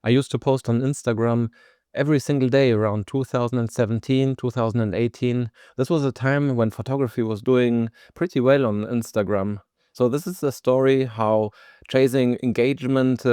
I used to post on Instagram every single day around 2017, 2018. This was a time when photography was doing pretty well on Instagram. So this is the story how chasing engagement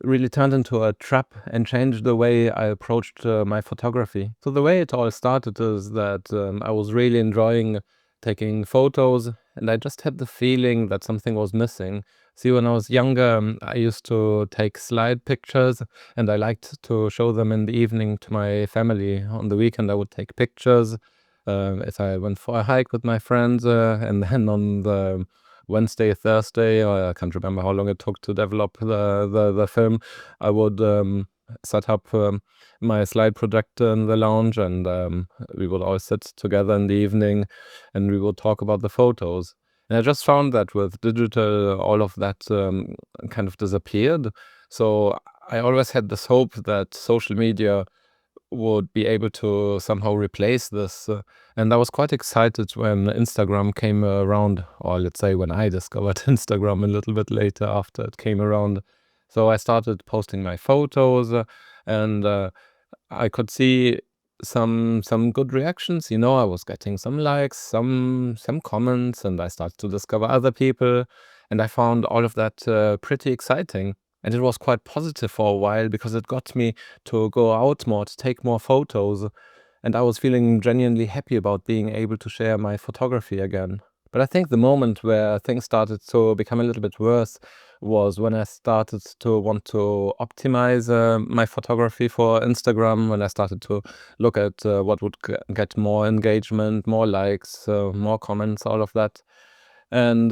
really turned into a trap and changed the way I approached my photography. So the way it all started is that I was really enjoying taking photos, and I just had the feeling that something was missing. See, when I was younger, I used to take slide pictures, and I liked to show them in the evening to my family. On the weekend, I would take pictures if I went for a hike with my friends, and then on the Wednesday, Thursday, or I can't remember how long it took to develop the film, I would set up my slide projector in the lounge, and we would all sit together in the evening, and we would talk about the photos. And I just found that with digital, all of that kind of disappeared. So I always had this hope that social media would be able to somehow replace this. And I was quite excited when Instagram came around, or let's say when I discovered Instagram a little bit later after it came around. So I started posting my photos, and I could see some good reactions. I was getting some likes, some comments, and I started to discover other people, and I found all of that pretty exciting. And it was quite positive for a while because it got me to go out more, to take more photos, and I was feeling genuinely happy about being able to share my photography again. But I think the moment where things started to become a little bit worse was when I started to want to optimize my photography for Instagram, when I started to look at what would get more engagement, more likes, more comments, all of that. And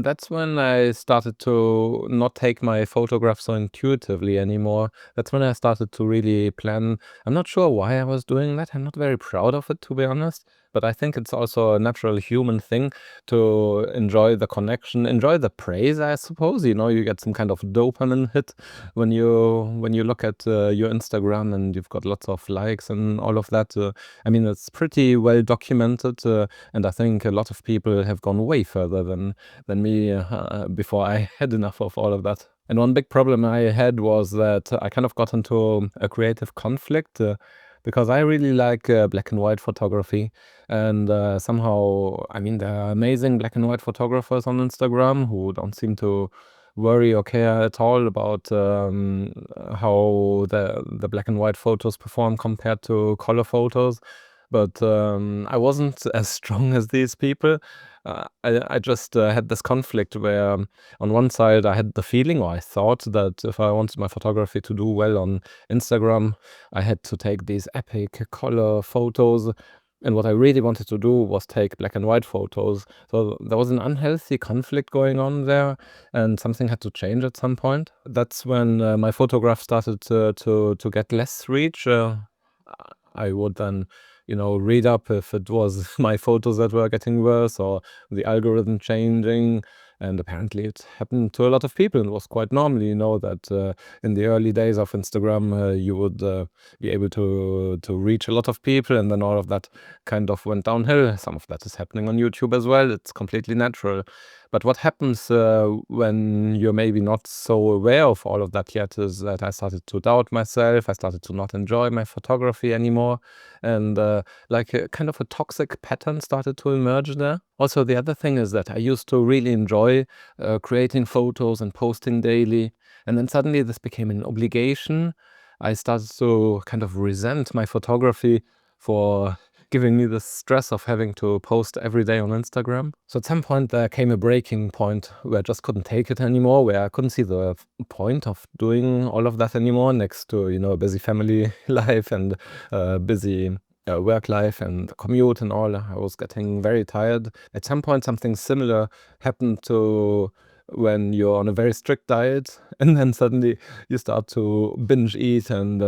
that's when I started to not take my photographs so intuitively anymore. That's when I started to really plan. I'm not sure why I was doing that. I'm not very proud of it, to be honest. But I think it's also a natural human thing to enjoy the connection, enjoy the praise, I suppose. You get some kind of dopamine hit when you look at your Instagram and you've got lots of likes and all of that. I mean, it's pretty well documented. And I think a lot of people have gone way further than me before I had enough of all of that. And one big problem I had was that I kind of got into a creative conflict because I really like black and white photography. And somehow, I mean, there are amazing black and white photographers on Instagram who don't seem to worry or care at all about how the black and white photos perform compared to color photos. But I wasn't as strong as these people. I just had this conflict where, on one side, I had the feeling, or I thought, that if I wanted my photography to do well on Instagram, I had to take these epic color photos. And what I really wanted to do was take black and white photos. So there was an unhealthy conflict going on there, and something had to change at some point. That's when my photograph started to get less reach. I would then, read up if it was my photos that were getting worse or the algorithm changing. And apparently it happened to a lot of people. It was quite normal, that in the early days of Instagram, you would be able to reach a lot of people, and then all of that kind of went downhill. Some of that is happening on YouTube as well. It's completely natural. But what happens when you're maybe not so aware of all of that yet is that I started to doubt myself. I started to not enjoy my photography anymore. And like a kind of a toxic pattern started to emerge there. Also, the other thing is that I used to really enjoy creating photos and posting daily. And then suddenly this became an obligation. I started to kind of resent my photography for giving me the stress of having to post every day on Instagram. So at some point there came a breaking point where I just couldn't take it anymore, where I couldn't see the point of doing all of that anymore next to, a busy family life and busy work life and commute and all. I was getting very tired. At some point, something similar happened to when you're on a very strict diet, and then suddenly you start to binge eat and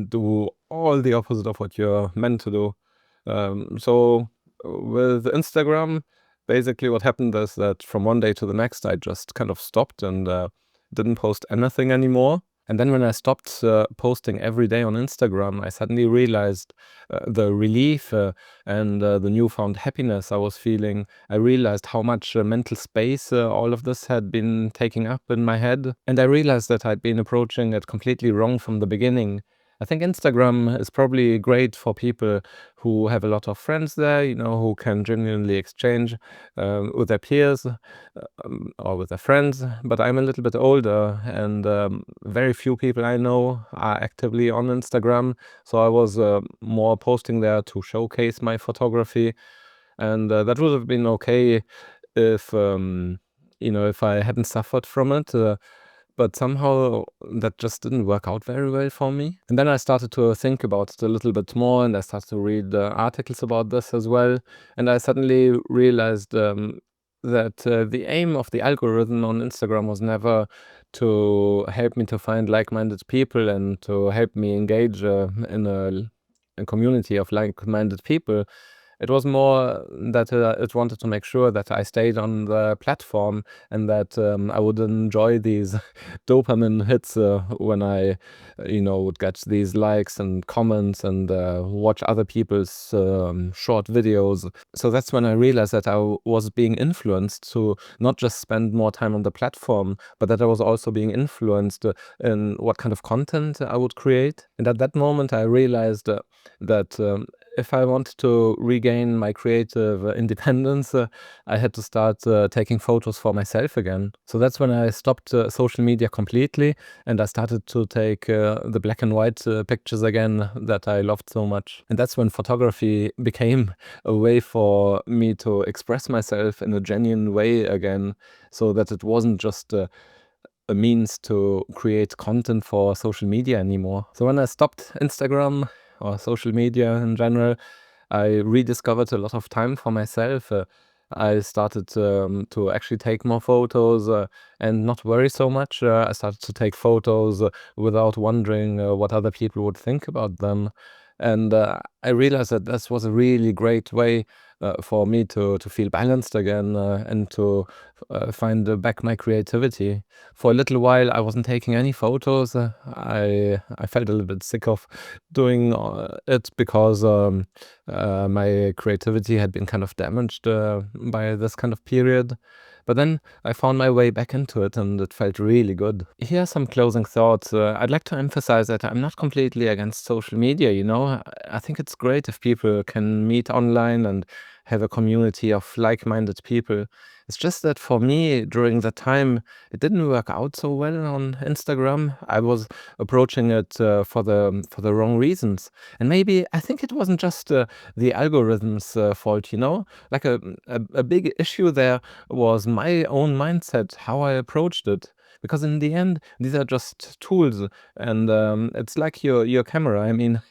do all the opposite of what you're meant to do. So with Instagram, basically what happened is that from one day to the next, I just kind of stopped and didn't post anything anymore. And then when I stopped posting every day on Instagram, I suddenly realized the relief and the newfound happiness I was feeling. I realized how much mental space all of this had been taking up in my head. And I realized that I'd been approaching it completely wrong from the beginning. I think Instagram is probably great for people who have a lot of friends there, who can genuinely exchange with their peers or with their friends. But I'm a little bit older, and very few people I know are actively on Instagram. So I was more posting there to showcase my photography, and that would have been okay if if I hadn't suffered from it. But somehow that just didn't work out very well for me. And then I started to think about it a little bit more, and I started to read articles about this as well. And I suddenly realized that the aim of the algorithm on Instagram was never to help me to find like-minded people and to help me engage in a community of like-minded people. It was more that it wanted to make sure that I stayed on the platform and that I would enjoy these dopamine hits when I, would get these likes and comments and watch other people's short videos. So that's when I realized that I was being influenced to not just spend more time on the platform, but that I was also being influenced in what kind of content I would create. And at that moment, I realized that if I wanted to regain my creative independence, I had to start taking photos for myself again. So that's when I stopped social media completely, and I started to take the black and white pictures again that I loved so much. And that's when photography became a way for me to express myself in a genuine way again, so that it wasn't just a means to create content for social media anymore. So when I stopped Instagram or social media in general, I rediscovered a lot of time for myself. I started to actually take more photos and not worry so much. I started to take photos without wondering what other people would think about them. And I realized that this was a really great way for me to feel balanced again and to find back my creativity. For a little while, I wasn't taking any photos. I felt a little bit sick of doing it because my creativity had been kind of damaged by this kind of period. But then I found my way back into it, and it felt really good. Here are some closing thoughts. I'd like to emphasize that I'm not completely against social media, I think it's great if people can meet online and have a community of like-minded people. It's just that for me, during that time, it didn't work out so well on Instagram. I was approaching it for the wrong reasons, and maybe I think it wasn't just the algorithm's fault. Like a big issue there was my own mindset, how I approached it. Because in the end, these are just tools, and it's like your camera. I mean,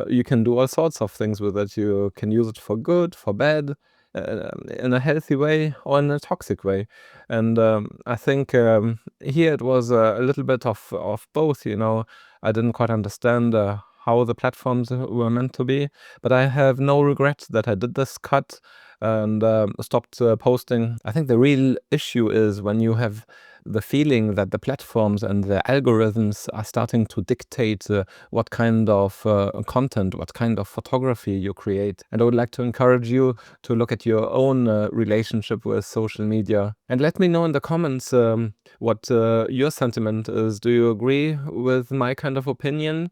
you can do all sorts of things with it. You can use it for good, for bad, in a healthy way or in a toxic way. And I think here it was a little bit of both. I didn't quite understand how the platforms were meant to be, but I have no regret that I did this cut and stopped posting. I think the real issue is when you have the feeling that the platforms and the algorithms are starting to dictate what kind of content, what kind of photography you create. And I would like to encourage you to look at your own relationship with social media. And let me know in the comments what your sentiment is. Do you agree with my kind of opinion?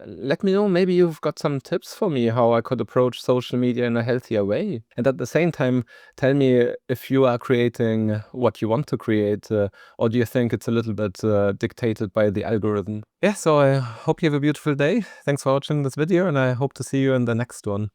Let me know, maybe you've got some tips for me how I could approach social media in a healthier way. And at the same time, tell me if you are creating what you want to create, or do you think it's a little bit dictated by the algorithm? Yeah, so I hope you have a beautiful day. Thanks for watching this video, and I hope to see you in the next one.